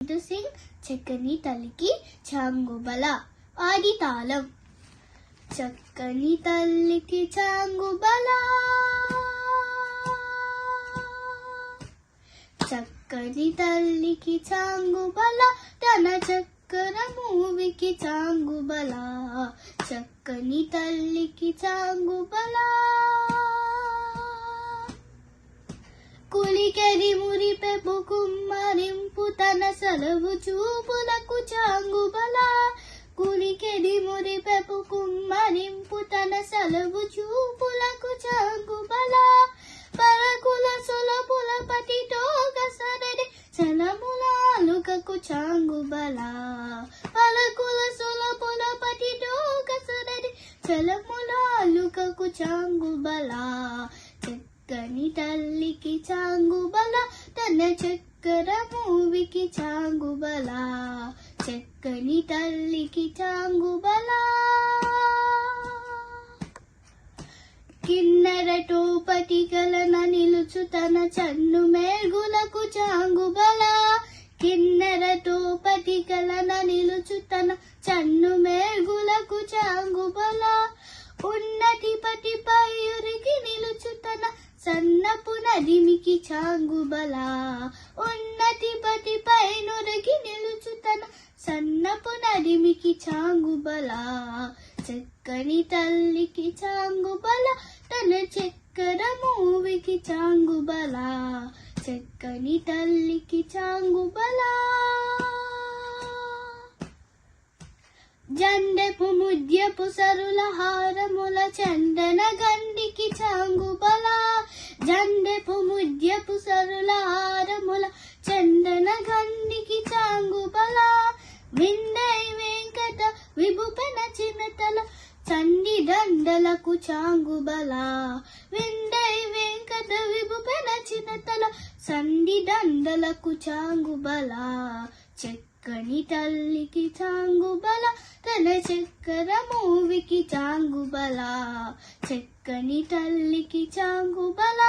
To sing చక్కని తల్లికి చాంగుబల. ఆది తాళం. చక్కని తల్లికి చాంగుబల, చక్కని తల్లికి చాంగుబల, తన చక్కర మూవికి చాంగుబల, చక్కని తల్లికి చాంగుబల. కులికెది మురిపెపు కుమ్మరింపు తన సెలవు చూపులకు చాంగుబల, కులికెది మురిపెపు కుమ్మరింపు తన సెలవు చూపులకు చాంగుబల. పరకుల సొలపుల పటితో గసరడి చలములాలుకకు చాంగుబల, పలకుల సొలపుల పటితో గసరడి చలములాలుకకు చాంగుబల. చక్కని తల్లికి చాంగుబల, తన చక్కర మూవికి చాంగుబల, చక్కని తల్లికి చాంగుబల. కిన్నెర టోపటికలన నిలుచు తన చన్ను మేఘులకు చాంగుబల, కిన్నెర టోపటికలన నిలుచు తన చన్ను మేఘులకు చాంగుబల. ఉన్నటి పటిపై ఉరికి నిలుచు తన సన్నపు నదిమికి చాంగుబల, ఉన్నటి పటిపై నురికి నిలుచు తన సన్నపు నదిమికి చాంగుబల. చక్కని తల్లికి చాంగుబల, తన చక్కర మూవికి చాంగుబల, చక్కని తల్లికి చాంగుబల. జండెపు ముద్యపు సరుల హారముల చందన గండికి చాంగుబల, జండెపు ముద్యపు సరుల హారముల చందన గండికి చాంగుబల. విండై వెంకట విభుపెన చిన్నతల చండి దండలకు చాంగుబల, విండై వెంకట విభుపెన చిన్నతల సండి దండలకు చాంగుబల. చక్కని తల్లికి చాంగుబల, తన చక్కర మూవికి చాంగుబల, చక్కని తల్లికి చాంగుబల,